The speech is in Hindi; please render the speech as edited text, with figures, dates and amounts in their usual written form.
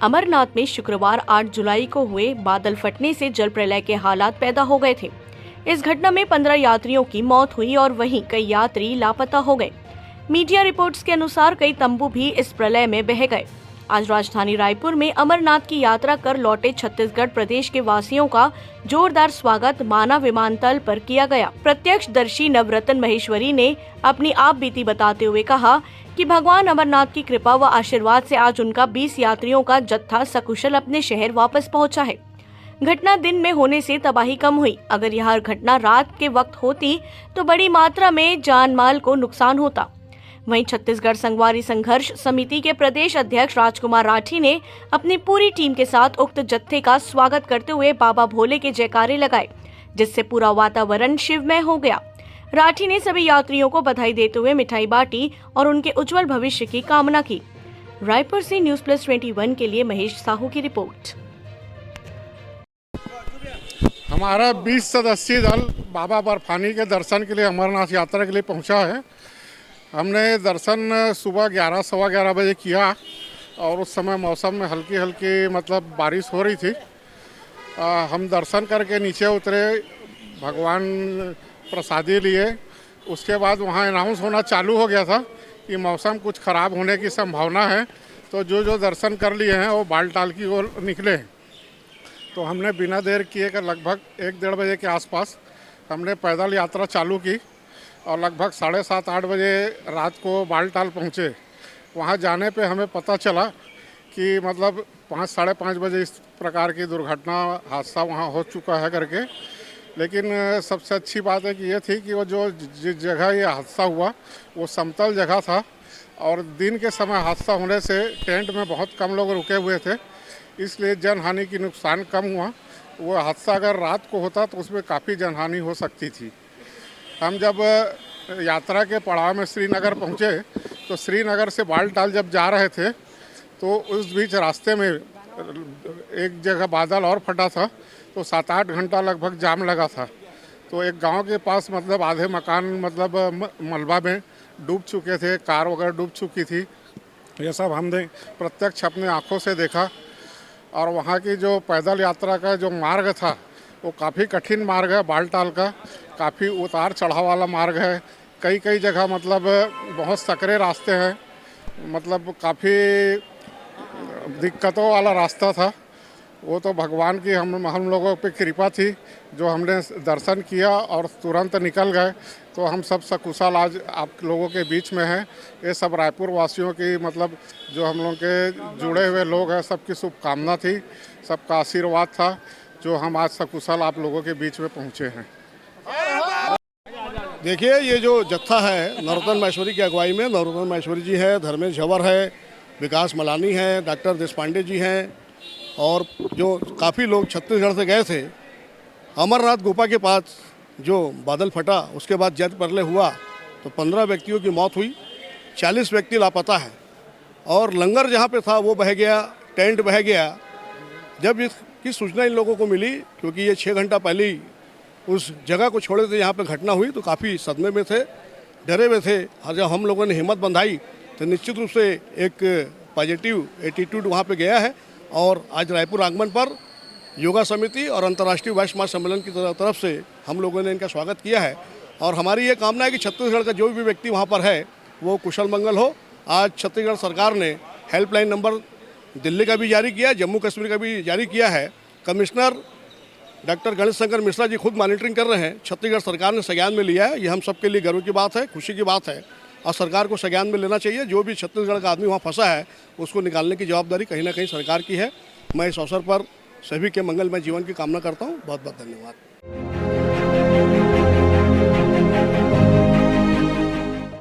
अमरनाथ में शुक्रवार 8 जुलाई को हुए बादल फटने से जल प्रलय के हालात पैदा हो गए थे। इस घटना में 15 यात्रियों की मौत हुई और वहीं कई यात्री लापता हो गए। मीडिया रिपोर्ट्स के अनुसार कई तंबू भी इस प्रलय में बह गए। आज राजधानी रायपुर में अमरनाथ की यात्रा कर लौटे छत्तीसगढ़ प्रदेश के वासियों का जोरदार स्वागत माना विमानतल पर किया गया। प्रत्यक्षदर्शी नवरत्न महेश्वरी ने अपनी आप बीती बताते हुए कहा कि भगवान अमरनाथ की कृपा व आशीर्वाद से आज उनका 20 यात्रियों का जत्था सकुशल अपने शहर वापस पहुंचा है। घटना दिन में होने से तबाही कम हुई। अगर यह घटना रात के वक्त होती तो बड़ी मात्रा में जान माल को नुकसान होता। वहीं छत्तीसगढ़ संगवारी संघर्ष समिति के प्रदेश अध्यक्ष राजकुमार राठी ने अपनी पूरी टीम के साथ उक्त जत्थे का स्वागत करते हुए बाबा भोले के जयकारे लगाए, जिससे पूरा वातावरण शिवमय हो गया। राठी ने सभी यात्रियों को बधाई देते हुए मिठाई बांटी और उनके उज्जवल भविष्य की कामना की। रायपुर से News+21 के लिए महेश साहू की रिपोर्ट। हमारा 20 सदस्यीय दल बाबा बर्फानी के दर्शन के लिए अमरनाथ यात्रा के लिए पहुंचा है। हमने दर्शन सुबह 11 सवा 11 बजे किया और उस समय मौसम में हल्की हल्की मतलब बारिश हो रही थी। हम दर्शन करके नीचे उतरे, भगवान प्रसादी लिए। उसके बाद वहाँ अनाउंस होना चालू हो गया था कि मौसम कुछ ख़राब होने की संभावना है, तो जो दर्शन कर लिए हैं वो बालटाल की ओर निकले। तो हमने बिना देर किए कर लगभग 1-1:30 बजे के आसपास हमने पैदल यात्रा चालू की और लगभग 7:30-8 बजे रात को बालटाल पहुँचे। वहाँ जाने पे हमें पता चला कि मतलब 5-5:30 बजे इस प्रकार की दुर्घटना हादसा वहाँ हो चुका है करके। लेकिन सबसे अच्छी बात है कि ये थी कि वो जिस जगह ये हादसा हुआ वो समतल जगह था और दिन के समय हादसा होने से टेंट में बहुत कम लोग रुके हुए थे, इसलिए जनहानि की नुकसान कम हुआ। वो हादसा अगर रात को होता तो उसमें काफ़ी जनहानि हो सकती थी। हम जब यात्रा के पड़ाव में श्रीनगर पहुँचे तो श्रीनगर से बालटाल जब जा रहे थे तो उस बीच रास्ते में एक जगह बादल और फटा था, तो 7-8 घंटा लगभग जाम लगा था। तो एक गांव के पास मतलब आधे मकान मतलब मलबा में डूब चुके थे, कार वगैरह डूब चुकी थी। ये सब हमने प्रत्यक्ष अपने आँखों से देखा। और वहाँ की जो पैदल यात्रा का जो मार्ग था वो काफ़ी कठिन मार्ग है। बालटाल का काफ़ी उतार चढ़ाव वाला मार्ग है। कई जगह मतलब बहुत सकरे रास्ते हैं, मतलब काफ़ी दिक्कतों वाला रास्ता था। वो तो भगवान की हम लोगों पे कृपा थी जो हमने दर्शन किया और तुरंत निकल गए। तो हम सब सकुशल आज आप लोगों के बीच में हैं। ये सब रायपुर वासियों की मतलब जो हम लोग के जुड़े हुए लोग हैं, सबकी शुभकामना थी, सबका आशीर्वाद था जो हम आज सकुशल आप लोगों के बीच में पहुँचे हैं। देखिए, ये जो जत्था है नवरत्न महेश्वरी की अगुवाई में, नवरत्न महेश्वरी जी है, धर्मेश झंवर है, विकास मलानी है, डॉक्टर देशपांडे जी हैं और जो काफ़ी लोग छत्तीसगढ़ से गए थे। अमरनाथ गुफा के पास जो बादल फटा उसके बाद जल प्रलय हुआ तो 15 व्यक्तियों की मौत हुई, 40 व्यक्ति लापता है और लंगर जहाँ पे था वो बह गया, टेंट बह गया। जब इसकी सूचना इन लोगों को मिली, क्योंकि ये 6 घंटा पहले ही उस जगह को छोड़े थे जहाँ पे घटना हुई, तो काफ़ी सदमे में थे, डरे हुए थे। और जब हम लोगों ने हिम्मत बंधाई तो निश्चित रूप से एक पॉजिटिव एटीट्यूड वहाँ पे गया है। और आज रायपुर आगमन पर योगा समिति और अंतर्राष्ट्रीय वैश्य महाज सम्मेलन की तरफ से हम लोगों ने इनका स्वागत किया है। और हमारी ये कामना है कि छत्तीसगढ़ का जो भी व्यक्ति वहाँ पर है वो कुशल मंगल हो। आज छत्तीसगढ़ सरकार ने हेल्पलाइन नंबर दिल्ली का भी जारी किया, जम्मू कश्मीर का भी जारी किया है। कमिश्नर डॉक्टर गणेश शंकर मिश्रा जी खुद मॉनिटरिंग कर रहे हैं। छत्तीसगढ़ सरकार ने संज्ञान में लिया है। ये हम सबके लिए गर्व की बात है, खुशी की बात है और सरकार को संज्ञान में लेना चाहिए। जो भी छत्तीसगढ़ का आदमी वहाँ फंसा है उसको निकालने की जवाबदारी कहीं ना कहीं सरकार की है। मैं इस अवसर पर सभी के मंगलमय जीवन की कामना करता हूँ। बहुत बहुत धन्यवाद।